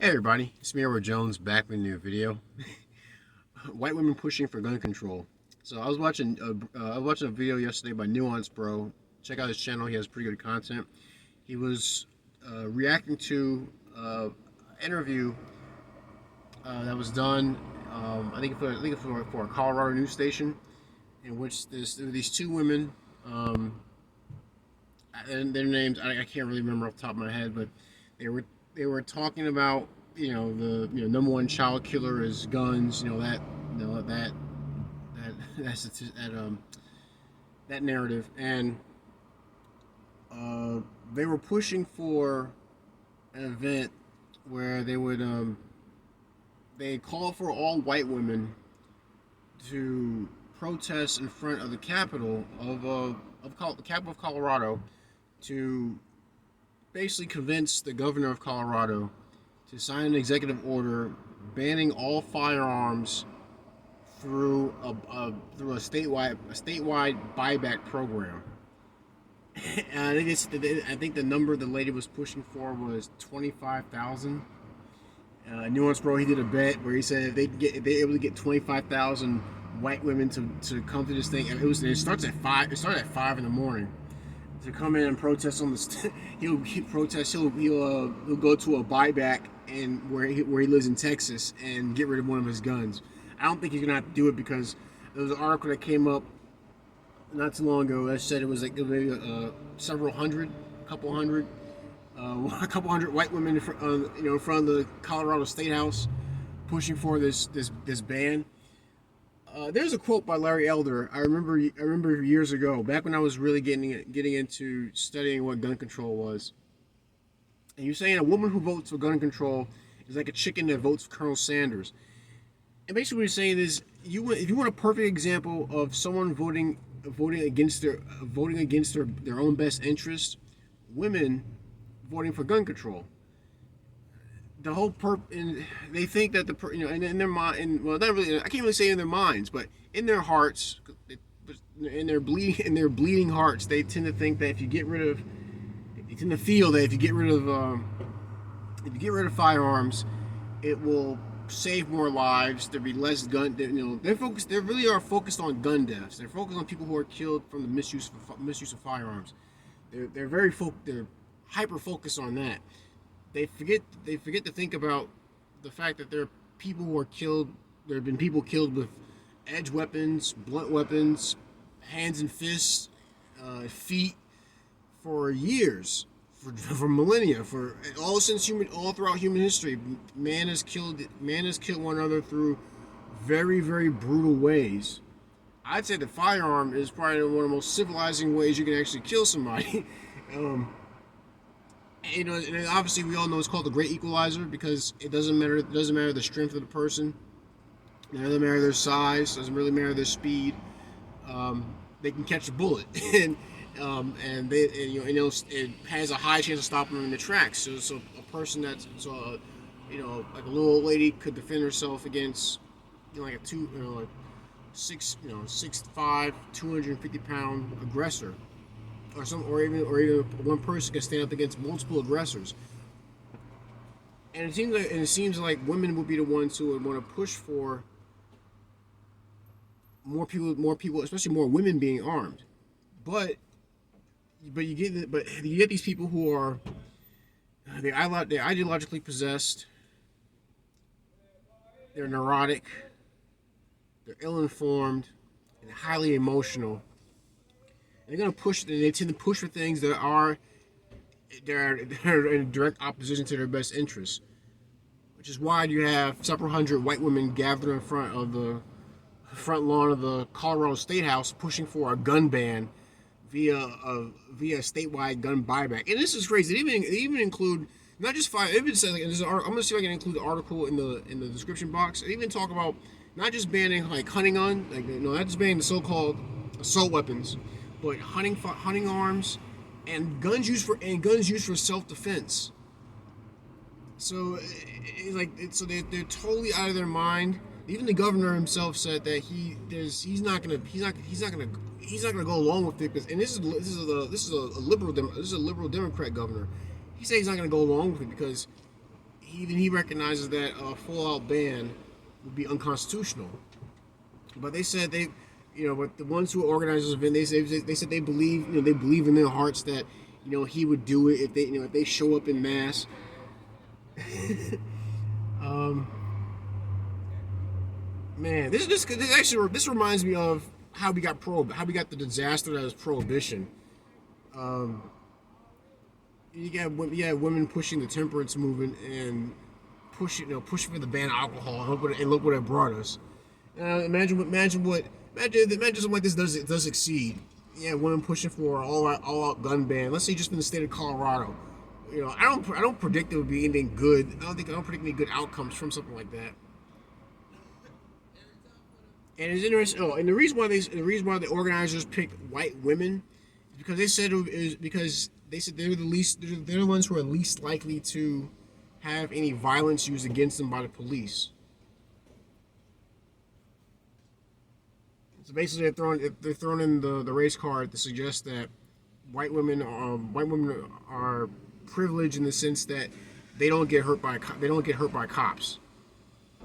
Hey everybody, it's me Edward Jones back with a new video. White women pushing for gun control. So I was watching a video yesterday by Nuance Bro. Check out his channel; he has pretty good content. He was reacting to an interview that was done. For a Colorado news station, in which there were these two women, and their names I can't really remember off the top of my head, but they were they were talking about the number one child killer is guns. That that's that narrative, and they were pushing for an event where they called for all white women to protest in front of the capital of the capital of Colorado to basically convince the governor of Colorado to sign an executive order banning all firearms through a statewide buyback program. And I think the number the lady was pushing for was 25,000. Nuance Bro, he did a bet where he said if they able to get 25,000 white women to come to this thing, it starts at 5. It started at 5 in the morning to come in and protest on the. He'll protest. He'll go to a buyback and where he lives in Texas and get rid of one of his guns. I don't think he's gonna have to do it because there was an article that came up not too long ago that said it was like maybe several hundred, a couple hundred, a couple hundred white women in front of the Colorado State House pushing for this ban. There's a quote by Larry Elder. I remember years ago, back when I was really getting into studying what gun control was. And you're saying a woman who votes for gun control is like a chicken that votes for Colonel Sanders. And basically, what you're saying is, if you want a perfect example of someone voting against their own best interest, women voting for gun control. The whole and they think that in their mind, well, not really. I can't really say in their minds, but in their hearts, in their bleeding hearts, they tend to think that they tend to feel that if you get rid of firearms, it will save more lives. There'll be less gun. They're focused. They really are focused on gun deaths. They're focused on people who are killed from the misuse of firearms. They're hyper focused on that. They forget to think about the fact that there are people who are killed. There have been people killed with edge weapons, blunt weapons, hands and fists, feet, for years, for millennia, for all throughout human history. Man has killed one another through very, very brutal ways. I'd say the firearm is probably one of the most civilizing ways you can actually kill somebody. um, and obviously we all know it's called the Great Equalizer because it doesn't matter. It doesn't matter the strength of the person. It doesn't matter their size. It doesn't really matter their speed. They can catch a bullet, and it has a high chance of stopping them in the tracks. So a person like a little old lady could defend herself against like like 6'5", 250-pound aggressor, or even one person can stand up against multiple aggressors. And it seems like women would be the ones who would want to push for more people, especially more women being armed. But you get these people who are they're ideologically possessed, they're neurotic, they're ill-informed, and highly emotional. And they tend to push for things that are in direct opposition to their best interests. Which is why you have several hundred white women gathered in front of the front lawn of the Colorado State House pushing for a gun ban via statewide gun buyback. And this is crazy. They even include not just fire. It even says I'm gonna see if I can include the article in the description box. They even talk about not just banning like hunting not just banning the so-called assault weapons, but hunting arms and guns used for self-defense. So they're totally out of their mind. Even the governor himself said that he's not gonna go along with it. And this is a liberal Democrat governor. He said he's not gonna go along with it because he recognizes that a full-out ban would be unconstitutional. But they said but the ones who organize this event, they said they believe, they believe in their hearts that, he would do it if they show up in mass. um, Man, this reminds me of how we got the disaster that was prohibition. Um, you got women pushing the temperance movement and pushing for the ban of alcohol, and look what it brought us. Imagine something like this does succeed. Yeah, women pushing for an all out gun ban. Let's say just in the state of Colorado. I don't predict there would be anything good. I don't predict any good outcomes from something like that. And it's interesting. Oh, and the reason why the organizers picked white women is because they said they're the ones who are least likely to have any violence used against them by the police. So basically, they're throwing in the race card to suggest that white women are privileged in the sense that they don't get hurt by cops.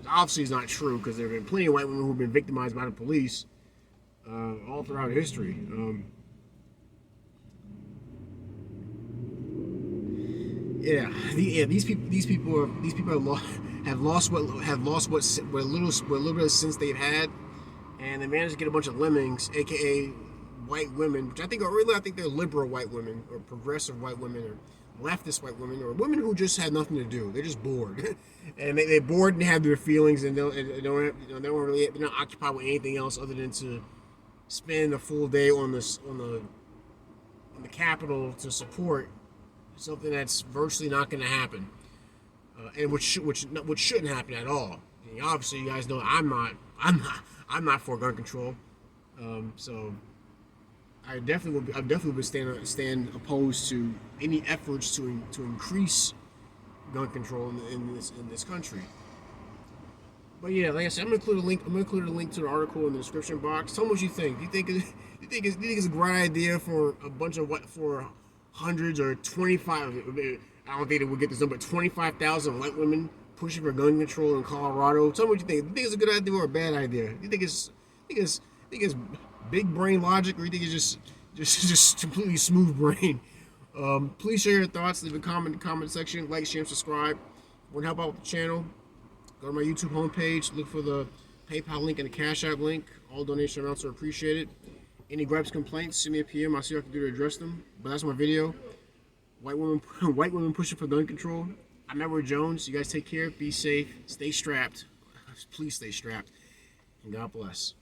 Obviously, it's not true, because there have been plenty of white women who've been victimized by the police all throughout history. These people have lost what little bit of sense they've had, and they managed to get a bunch of lemmings, aka white women, which I think they're liberal white women, or progressive white women, or leftist white women, or women who just had nothing to do. They're just bored, and they're bored and have their feelings, and they're not occupied with anything else other than to spend a full day on the Capitol to support something that's virtually not going to happen, and which shouldn't happen at all. Obviously, you guys know I'm not for gun control, so. I definitely would stand opposed to any efforts to increase gun control in this country. But yeah, like I said, I'm gonna include a link to the article in the description box. Tell me what you think. Do you think it's a great idea for a bunch of for hundreds or 25? I don't think that we'll get this number. 25,000 white women pushing for gun control in Colorado. Tell me what you think. Do you think it's a good idea or a bad idea? Do you think it's big brain logic, or you think it's just completely smooth brain? Please share your thoughts. Leave a comment in the comment section. Like, share, and subscribe. Want to help out with the channel? Go to my YouTube homepage. Look for the PayPal link and the Cash App link. All donation amounts are appreciated. Any gripes, complaints, send me a PM. I'll see what I can do to address them. But that's my video. White women pushing for gun control. I'm Edward Jones. You guys take care. Be safe. Stay strapped. Please stay strapped. And God bless.